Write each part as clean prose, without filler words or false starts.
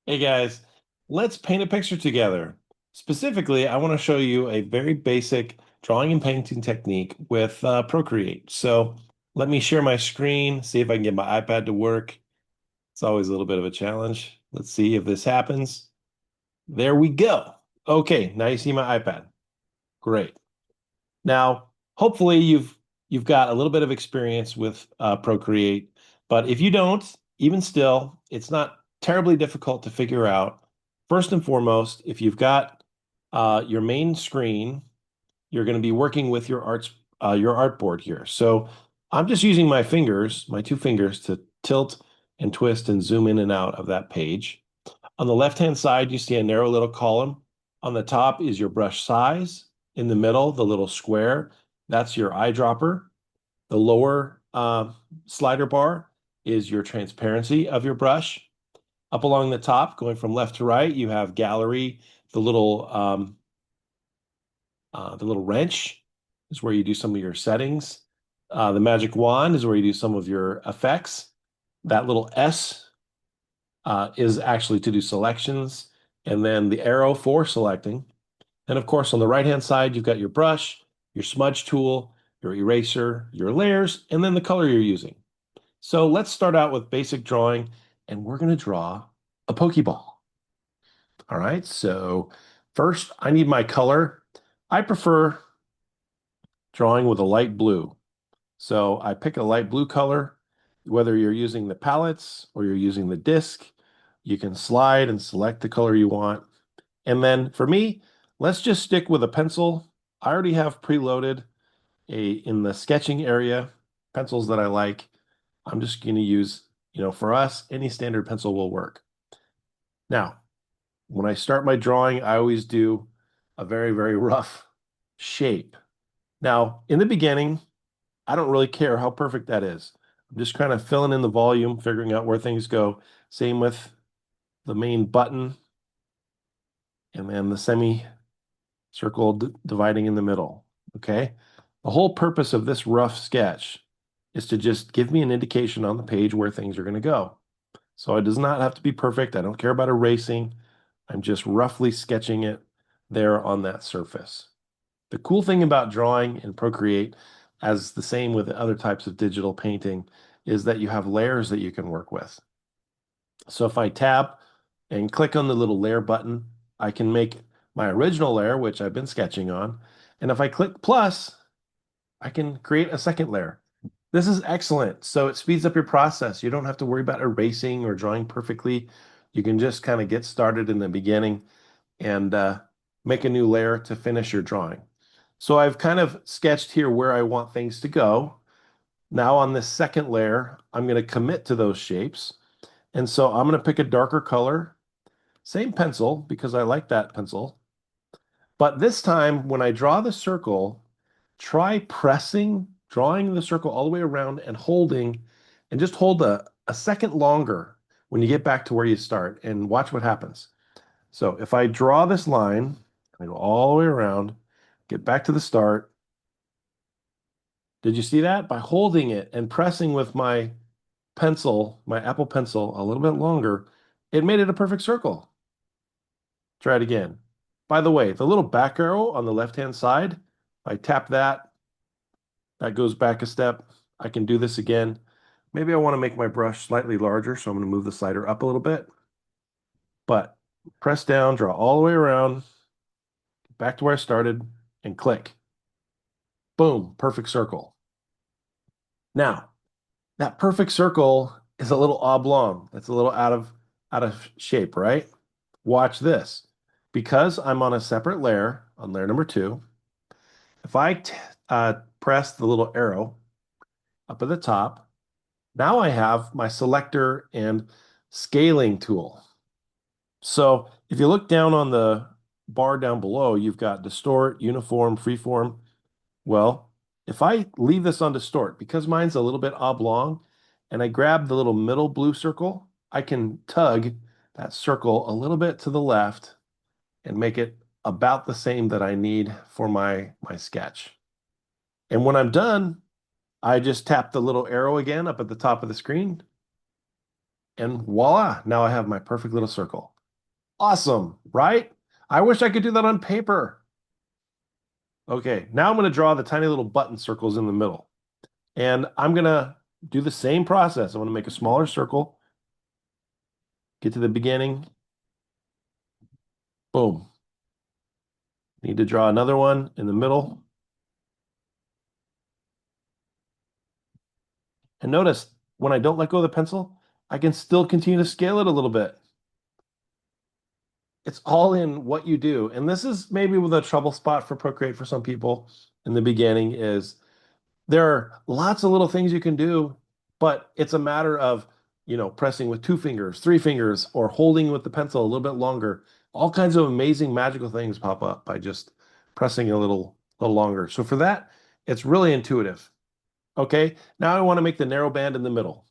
Hey guys, let's paint a picture together. Specifically, I want to show you a very basic drawing and painting technique with Procreate. So let me share my screen, see if I can get my iPad to work. It's always a little bit of a challenge. Let's see if this happens. There we go. Okay, now you see my iPad. Great. Now, hopefully you've got a little bit of experience with Procreate, but if you don't, even still, it's not terribly difficult to figure out. First and foremost, if you've got your main screen, you're going to be working with your artboard here. So I'm just using my fingers, my two fingers, to tilt and twist and zoom in and out of that page. On the left-hand side, you see a narrow little column. On the top is your brush size. In the middle, the little square, that's your eyedropper. The lower slider bar is your transparency of your brush. Up along the top, going from left to right, you have gallery. The little wrench is where you do some of your settings. The magic wand is where you do some of your effects. That little S is actually to do selections, and then the arrow for selecting. And of course, on the right-hand side, you've got your brush, your smudge tool, your eraser, your layers, and then the color you're using. So let's start out with basic drawing, and we're going to draw a Poké Ball. All right, so first I need my color. I prefer drawing with a light blue. So I pick a light blue color, whether you're using the palettes or you're using the disc, you can slide and select the color you want. And then for me, let's just stick with a pencil. I already have preloaded in the sketching area pencils that I like. I'm just going to use, for us, any standard pencil will work. Now, when I start my drawing, I always do a very, very rough shape. Now, in the beginning, I don't really care how perfect that is. I'm just kind of filling in the volume, figuring out where things go. Same with the main button and then the semicircle dividing in the middle. Okay. The whole purpose of this rough sketch is to just give me an indication on the page where things are going to go. So it does not have to be perfect. I don't care about erasing. I'm just roughly sketching it there on that surface. The cool thing about drawing in Procreate, as the same with other types of digital painting, is that you have layers that you can work with. So if I tap and click on the little layer button, I can make my original layer, which I've been sketching on. And if I click plus, I can create a second layer. This is excellent. So it speeds up your process. You don't have to worry about erasing or drawing perfectly. You can just kind of get started in the beginning and make a new layer to finish your drawing. So I've kind of sketched here where I want things to go. Now on this second layer, I'm going to commit to those shapes. And so I'm going to pick a darker color, same pencil because I like that pencil. But this time when I draw the circle, try drawing the circle all the way around and holding, and just hold a second longer when you get back to where you start and watch what happens. So if I draw this line, I go all the way around, get back to the start. Did you see that? By holding it and pressing with my pencil, my Apple Pencil, a little bit longer, it made it a perfect circle. Try it again. By the way, the little back arrow on the left-hand side, I tap that, that goes back a step. I can do this again. Maybe I want to make my brush slightly larger, so I'm going to move the slider up a little bit. But press down, draw all the way around, back to where I started, and click. Boom, perfect circle. Now, that perfect circle is a little oblong. It's a little out of shape, right? Watch this. Because I'm on a separate layer, on layer number two, if I press the little arrow up at the top, now I have my selector and scaling tool. So if you look down on the bar down below, you've got distort, uniform, freeform. Well, if I leave this on distort, because mine's a little bit oblong, and I grab the little middle blue circle, I can tug that circle a little bit to the left and make it about the same that I need for my sketch. And when I'm done, I just tap the little arrow again up at the top of the screen, and voila, now I have my perfect little circle. Awesome, right? I wish I could do that on paper. Okay, now I'm going to draw the tiny little button circles in the middle. And I'm going to do the same process. I'm going to make a smaller circle, get to the beginning. Boom. Need to draw another one in the middle. And notice when I don't let go of the pencil, I can still continue to scale it a little bit. It's all in what you do. And this is maybe the trouble spot for Procreate for some people in the beginning is there are lots of little things you can do, but it's a matter of, pressing with 2 fingers, 3 fingers, or holding with the pencil a little bit longer. All kinds of amazing magical things pop up by just pressing a little longer. So for that, it's really intuitive. Okay, now I want to make the narrow band in the middle.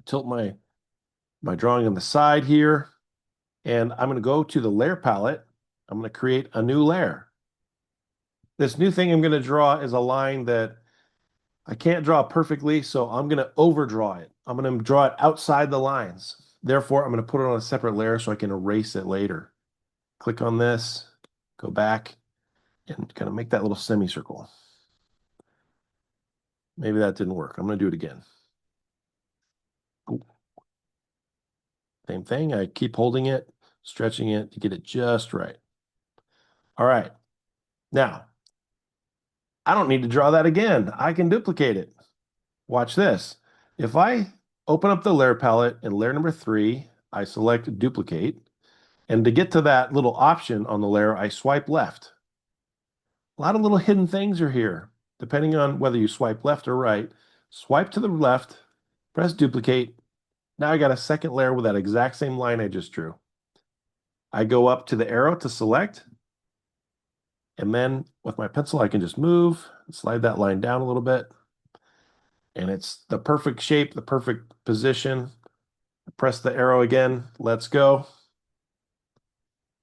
Tilt my drawing on the side here, and I'm going to go to the layer palette. I'm going to create a new layer. This new thing I'm going to draw is a line that I can't draw perfectly, so I'm going to overdraw it. I'm going to draw it outside the lines. Therefore, I'm going to put it on a separate layer so I can erase it later. Click on this, go back, and kind of make that little semicircle. Maybe that didn't work. I'm going to do it again. Ooh. Same thing. I keep holding it, stretching it to get it just right. All right. Now, I don't need to draw that again. I can duplicate it. Watch this. If I open up the layer palette in layer number 3, I select duplicate. And to get to that little option on the layer, I swipe left. A lot of little hidden things are here, depending on whether you swipe left or right. Swipe to the left, press duplicate. Now I got a second layer with that exact same line I just drew. I go up to the arrow to select, and then with my pencil, I can just move, slide that line down a little bit, and it's the perfect shape, the perfect position. Press the arrow again. Let's go.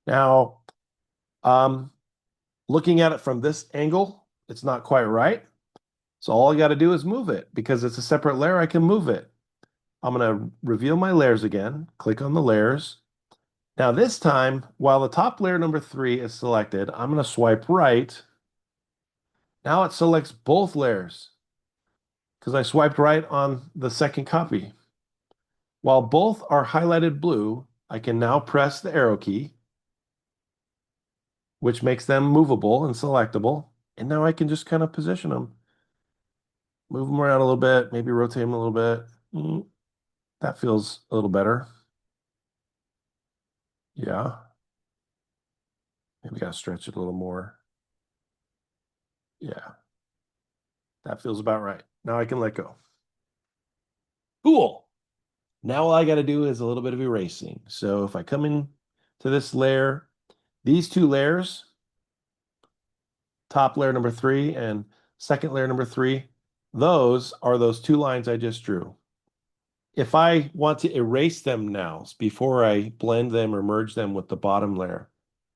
Now, looking at it from this angle, it's not quite right. So all I got to do is move it. Because it's a separate layer, I can move it. I'm going to reveal my layers again. Click on the layers. Now this time, while the top layer number 3 is selected, I'm going to swipe right. Now it selects both layers because I swiped right on the second copy. While both are highlighted blue, I can now press the arrow key, which makes them movable and selectable. And now I can just kind of position them. Move them around a little bit, maybe rotate them a little bit. That feels a little better. Yeah. Maybe gotta stretch it a little more. Yeah. That feels about right. Now I can let go. Cool. Now all I got to do is a little bit of erasing. So if I come in to this layer, these two layers, top layer number 3 and second layer number 3, those are those 2 lines I just drew. If I want to erase them now, before I blend them or merge them with the bottom layer,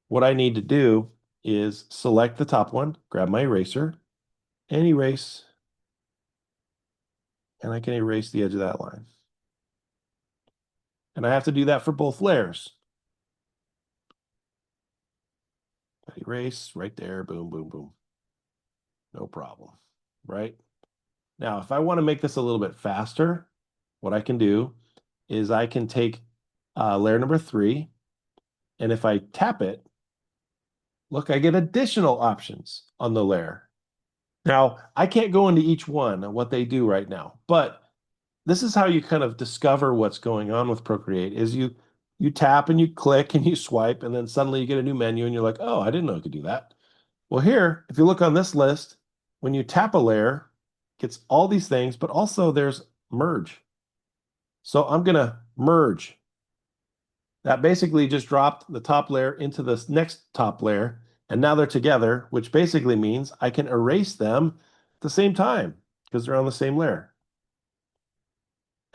what I need to do is select the top one, grab my eraser, and erase. And I can erase the edge of that line. And I have to do that for both layers. Erase right there, boom, boom, boom. No problem, right? Now, if I want to make this a little bit faster, what I can do is I can take layer number 3, and if I tap it, look, I get additional options on the layer. Now, I can't go into each one and what they do right now, but this is how you kind of discover what's going on with Procreate is you tap and you click and you swipe, and then suddenly you get a new menu and you're like, oh, I didn't know I could do that. Well, here, if you look on this list, when you tap a layer, it gets all these things, but also there's merge. So I'm going to merge. That basically just dropped the top layer into this next top layer, and now they're together, which basically means I can erase them at the same time because they're on the same layer.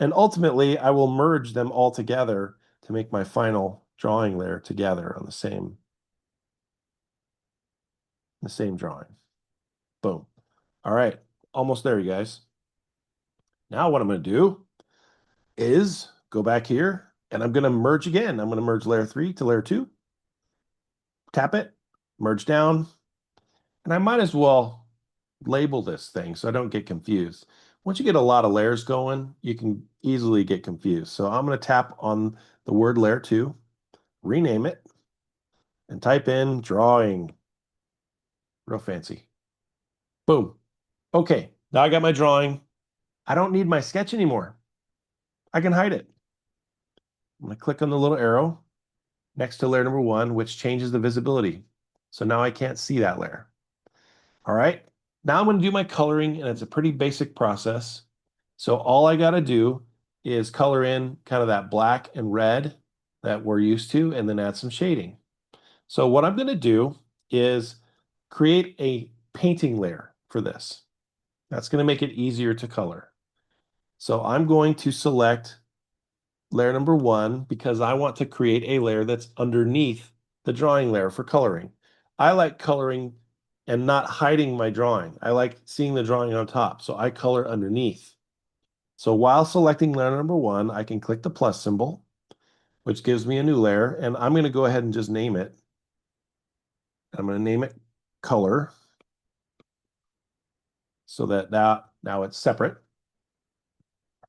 And ultimately, I will merge them all together to make my final drawing layer together on the same drawing. Boom. All right, almost there, you guys. Now what I'm going to do is go back here And I'm going to merge again. I'm going to merge layer 3 to layer 2. Tap it, merge down. And I might as well label this thing so I don't get confused. Once you get a lot of layers going, you can easily get confused. So I'm going to tap on the word layer 2, rename it, and type in drawing. Real fancy. Boom. Okay, now I got my drawing. I don't need my sketch anymore. I can hide it. I'm going to click on the little arrow next to layer number 1, which changes the visibility. So now I can't see that layer. All right, now I'm going to do my coloring, and it's a pretty basic process. So all I got to do is color in kind of that black and red that we're used to, and then add some shading. So what I'm going to do is create a painting layer for this. That's going to make it easier to color. So I'm going to select layer number 1 because I want to create a layer that's underneath the drawing layer for coloring. I like coloring and not hiding my drawing. I like seeing the drawing on top, so I color underneath. So while selecting layer number 1, I can click the plus symbol, which gives me a new layer, and I'm going to go ahead and just name it. I'm going to name it color so that now it's separate.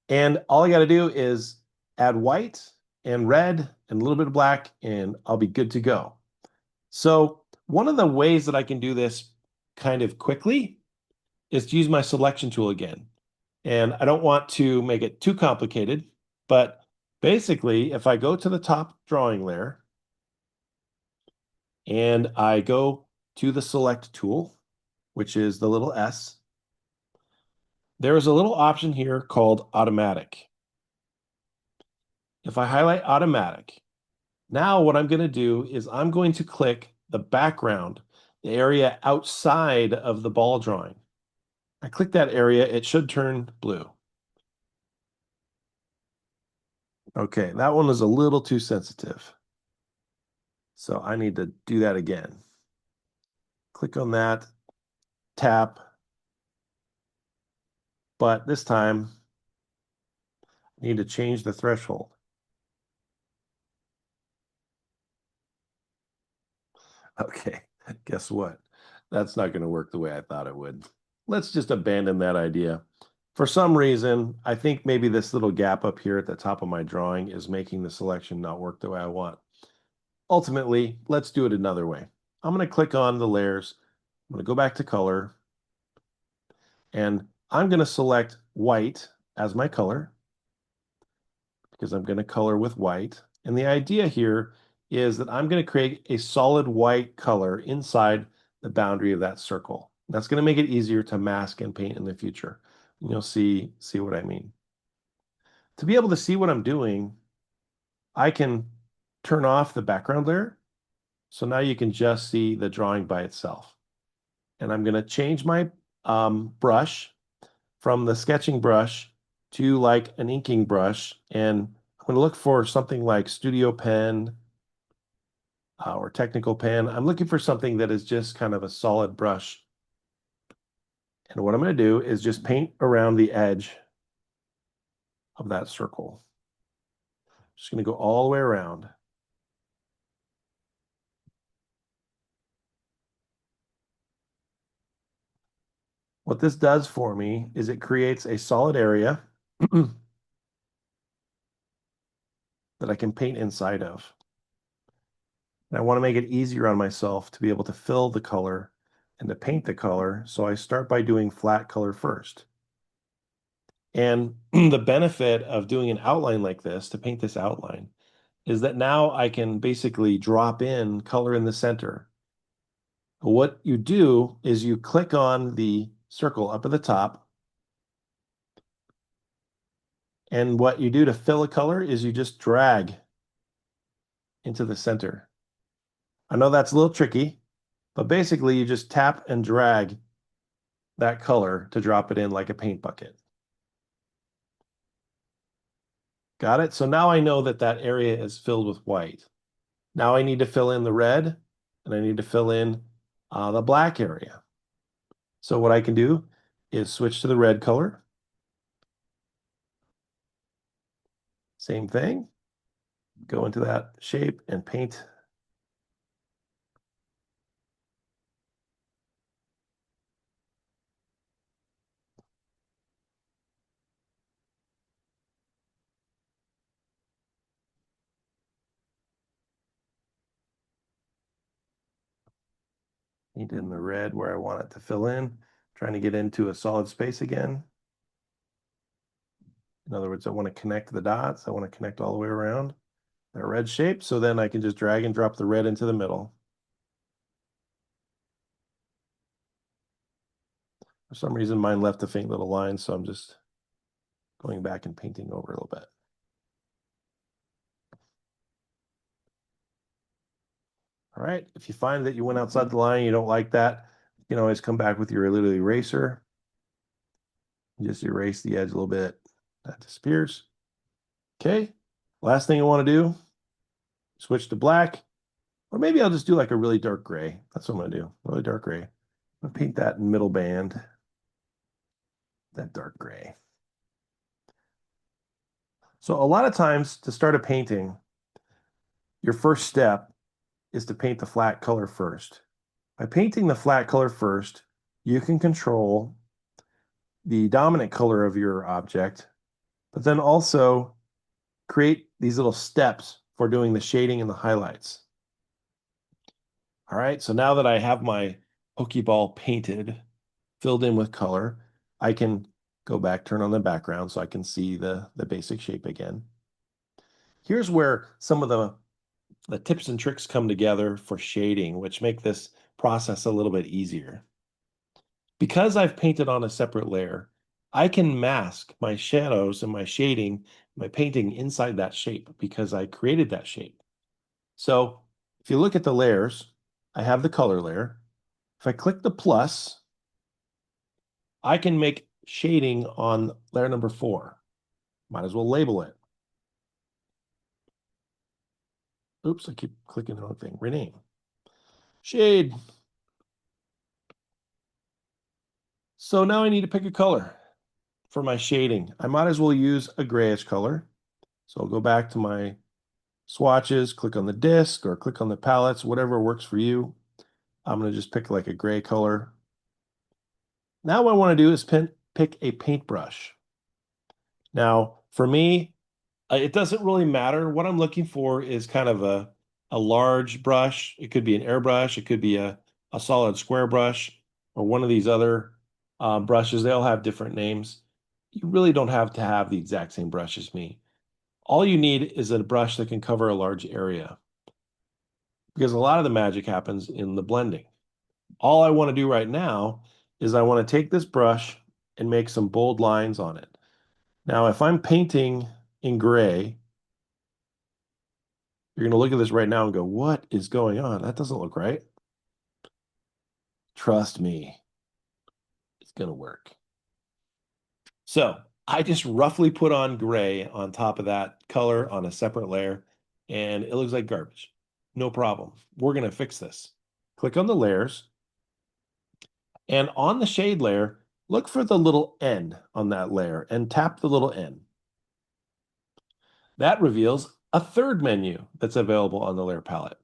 And all I got to do is add white and red and a little bit of black, and I'll be good to go. So one of the ways that I can do this kind of quickly is to use my selection tool again. And I don't want to make it too complicated, but basically, if I go to the top drawing layer and I go to the select tool, which is the little S, there is a little option here called automatic. If I highlight automatic, now what I'm going to do is I'm going to click the background, the area outside of the ball drawing. I click that area, it should turn blue. Okay, that one is a little too sensitive. So I need to do that again. Click on that, tap, but this time I need to change the threshold. Okay, guess what? That's not going to work the way I thought it would. Let's just abandon that idea. For some reason, I think maybe this little gap up here at the top of my drawing is making the selection not work the way I want. Ultimately, let's do it another way. I'm going to click on the layers. I'm going to go back to color, and I'm going to select white as my color because I'm going to color with white. And the idea here is that I'm going to create a solid white color inside the boundary of that circle. That's going to make it easier to mask and paint in the future. And you'll see what I mean. To be able to see what I'm doing, I can turn off the background layer. So now you can just see the drawing by itself. And I'm going to change my brush from the sketching brush to like an inking brush. And I'm going to look for something like Studio Pen or Technical Pen. I'm looking for something that is just kind of a solid brush. And what I'm going to do is just paint around the edge of that circle. Just going to go all the way around. What this does for me is it creates a solid area that I can paint inside of. And I want to make it easier on myself to be able to fill the color and to paint the color. So I start by doing flat color first. And the benefit of doing an outline like this, to paint this outline, is that now I can basically drop in color in the center. What you do is you click on the circle up at the top. And what you do to fill a color is you just drag into the center. I know that's a little tricky, but basically you just tap and drag that color to drop it in like a paint bucket. Got it? So now I know that that area is filled with white. Now I need to fill in the red, and I need to fill in the black area. So what I can do is switch to the red color. Same thing. go into that shape and paint. Paint in the red where I want it to fill in, trying to get into a solid space again. In other words, I want to connect the dots. I want to connect all the way around that red shape. So then I can just drag and drop the red into the middle. For some reason, mine left a faint little line, so I'm just going back and painting over a little bit. All right, if you find that you went outside the line, you don't like that, you can always come back with your little eraser. Just erase the edge a little bit. That disappears. Okay, last thing I want to do, switch to black, or maybe I'll just do like a really dark gray. That's what I'm going to do, really dark gray. I'm going to paint that middle band, that dark gray. So a lot of times to start a painting, your first step is to paint the flat color first. By painting the flat color first, you can control the dominant color of your object, but then also create these little steps for doing the shading and the highlights. All right, so now that I have my Poké Ball painted, filled in with color, I can go back, turn on the background so I can see the basic shape again. Here's where some of the tips and tricks come together for shading, which make this process a little bit easier. Because I've painted on a separate layer, I can mask my shadows and my shading, my painting inside that shape because I created that shape. So if you look at the layers, I have the color layer. If I click the plus, I can make shading on layer number 4. Might as well label it. Oops, I keep clicking the wrong thing. Rename. Shade. So now I need to pick a color for my shading. I might as well use a grayish color. So I'll go back to my swatches, click on the disc or click on the palettes, whatever works for you. I'm going to just pick like a gray color. Now what I want to do is pick a paintbrush. Now, for me, it doesn't really matter. What I'm looking for is kind of a large brush. It could be an airbrush. It could be a solid square brush or one of these other brushes. They all have different names. You really don't have to have the exact same brush as me. All you need is a brush that can cover a large area because a lot of the magic happens in the blending. All I want to do right now is I want to take this brush and make some bold lines on it. Now, if I'm painting in gray, you're going to look at this right now and go, what is going on? That doesn't look right. Trust me, it's going to work. So I just roughly put on gray on top of that color on a separate layer, and it looks like garbage. No problem. We're going to fix this. Click on the layers, and on the shade layer, look for the little N on that layer and tap the little N. That reveals a third menu that's available on the layer palette.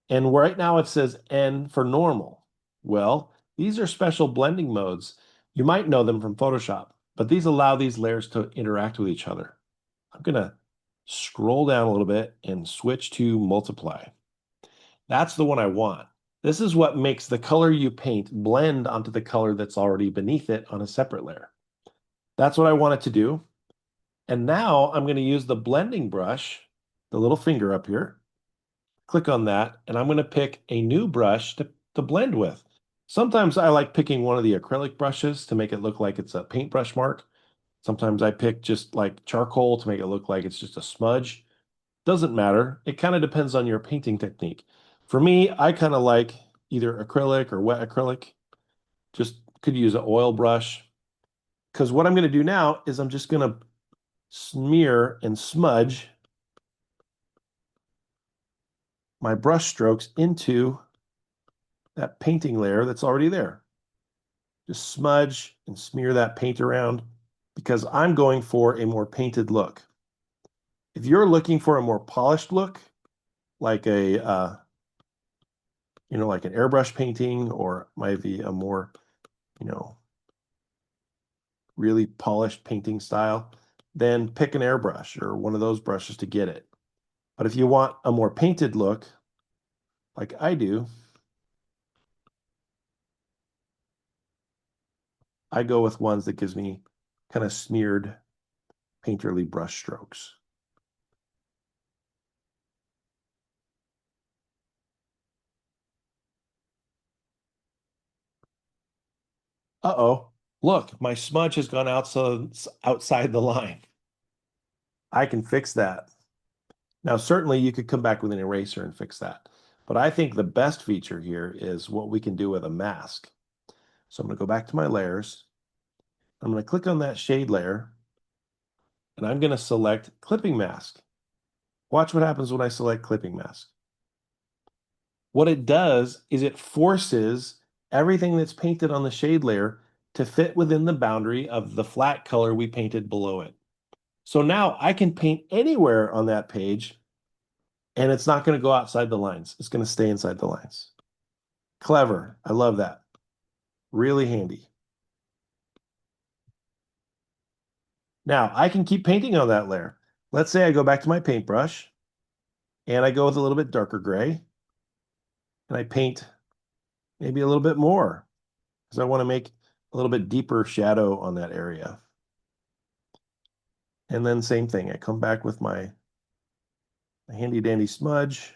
And right now it says N for normal. Well, these are special blending modes. You might know them from Photoshop, but these allow these layers to interact with each other. I'm going to scroll down a little bit and switch to multiply. That's the one I want. This is what makes the color you paint blend onto the color that's already beneath it on a separate layer. That's what I want it to do. And now I'm going to use the blending brush, the little finger up here. Click on that, and I'm going to pick a new brush to blend with. Sometimes I like picking one of the acrylic brushes to make it look like it's a paintbrush mark. Sometimes I pick just like charcoal to make it look like it's just a smudge. Doesn't matter. It kind of depends on your painting technique. For me, I kind of like either acrylic or wet acrylic. Just could use an oil brush. Because what I'm going to do now is I'm just going to smear and smudge my brush strokes into that painting layer that's already there. Just smudge and smear that paint around because I'm going for a more painted look. If you're looking for a more polished look, like like an airbrush painting, or maybe a more, you know, really polished painting style, then pick an airbrush or one of those brushes to get it. But if you want a more painted look, like I do, I go with ones that gives me kind of smeared painterly brush strokes. Uh-oh, look, my smudge has gone outside the line. I can fix that. Now, certainly you could come back with an eraser and fix that. But I think the best feature here is what we can do with a mask. So I'm going to go back to my layers. I'm going to click on that shade layer, and I'm going to select clipping mask. Watch what happens when I select clipping mask. What it does is it forces everything that's painted on the shade layer to fit within the boundary of the flat color we painted below it. So now I can paint anywhere on that page, and it's not going to go outside the lines. It's going to stay inside the lines. Clever. I love that. Really handy. Now I can keep painting on that layer. Let's say I go back to my paintbrush and I go with a little bit darker gray and I paint maybe a little bit more because I want to make a little bit deeper shadow on that area. And then same thing, I come back with my handy dandy smudge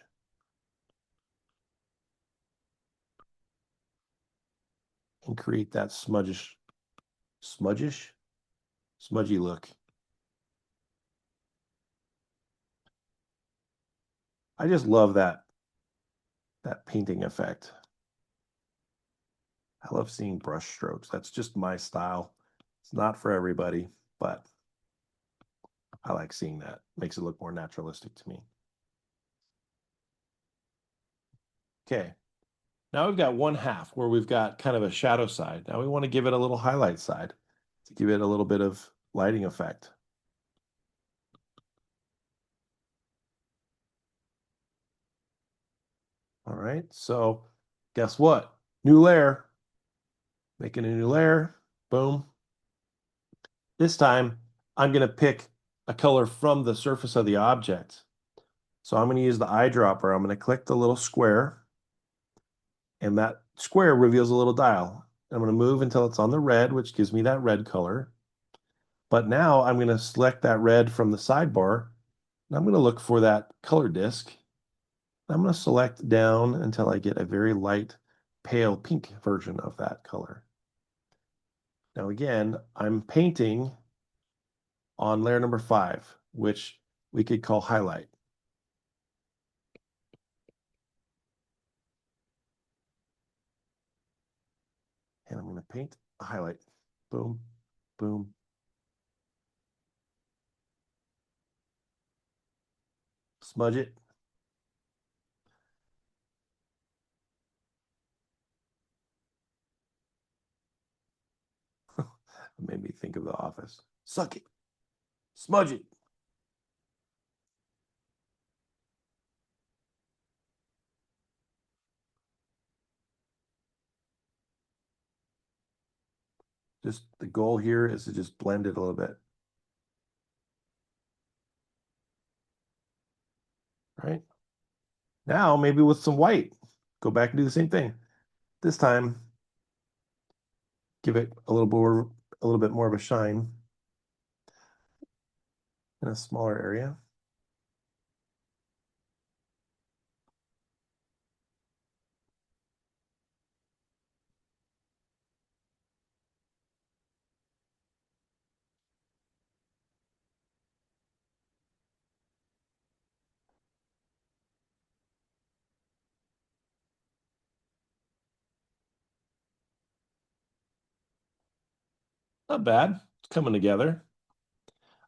and create that smudgy look. I just love that painting effect. I love seeing brush strokes. That's just my style. It's not for everybody, but I like seeing that. Makes it look more naturalistic to me. Okay, now we've got one half where we've got kind of a shadow side. Now we want to give it a little highlight side to give it a little bit of lighting effect. All right, so guess what? New layer. Making a new layer. Boom. This time, I'm going to pick a color from the surface of the object. So I'm going to use the eyedropper. I'm going to click the little square, and that square reveals a little dial. I'm going to move until it's on the red, which gives me that red color. But now I'm going to select that red from the sidebar, and I'm going to look for that color disc. I'm going to select down until I get a very light, pale pink version of that color. Now again, I'm painting on layer number 5, which we could call highlight. And I'm going to paint a highlight. Boom, boom. Smudge it. It made me think of The Office. Suck it. Smudge it. Just the goal here is to just blend it a little bit. Right? Now, maybe with some white, go back and do the same thing. This time, give it a little bit more of a shine in a smaller area. Not bad. It's coming together.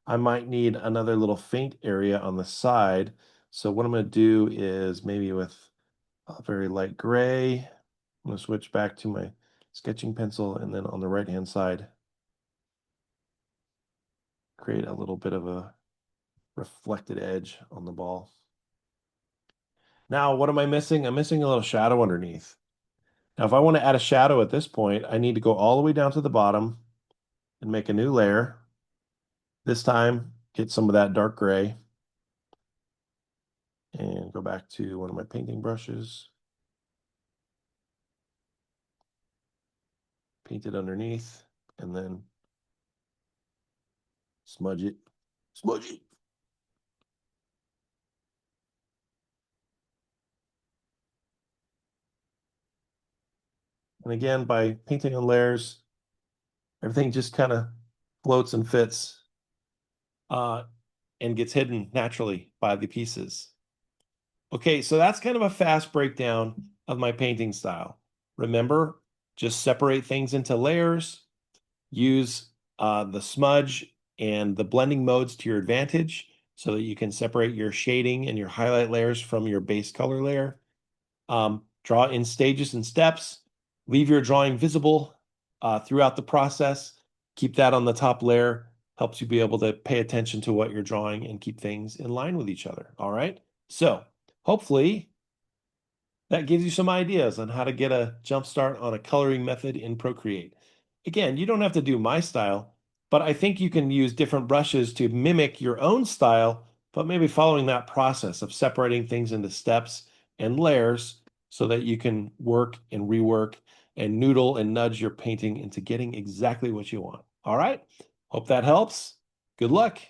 I might need another little faint area on the side. So what I'm going to do is maybe with a very light gray, I'm going to switch back to my sketching pencil, and then on the right-hand side, create a little bit of a reflected edge on the ball. Now, what am I missing? I'm missing a little shadow underneath. Now, if I want to add a shadow at this point, I need to go all the way down to the bottom and make a new layer. This time, get some of that dark gray and go back to one of my painting brushes. Paint it underneath and then smudge it. Smudge it. And again, by painting on layers, everything just kind of floats and fits and gets hidden naturally by the pieces. Okay, so that's kind of a fast breakdown of my painting style. Remember, just separate things into layers, use the smudge and the blending modes to your advantage so that you can separate your shading and your highlight layers from your base color layer. Draw in stages and steps. Leave your drawing visible throughout the process. Keep that on the top layer. Helps you be able to pay attention to what you're drawing and keep things in line with each other. All right. So hopefully that gives you some ideas on how to get a jump start on a coloring method in Procreate. Again, you don't have to do my style, but I think you can use different brushes to mimic your own style, but maybe following that process of separating things into steps and layers so that you can work and rework and noodle and nudge your painting into getting exactly what you want. All right. Hope that helps. Good luck.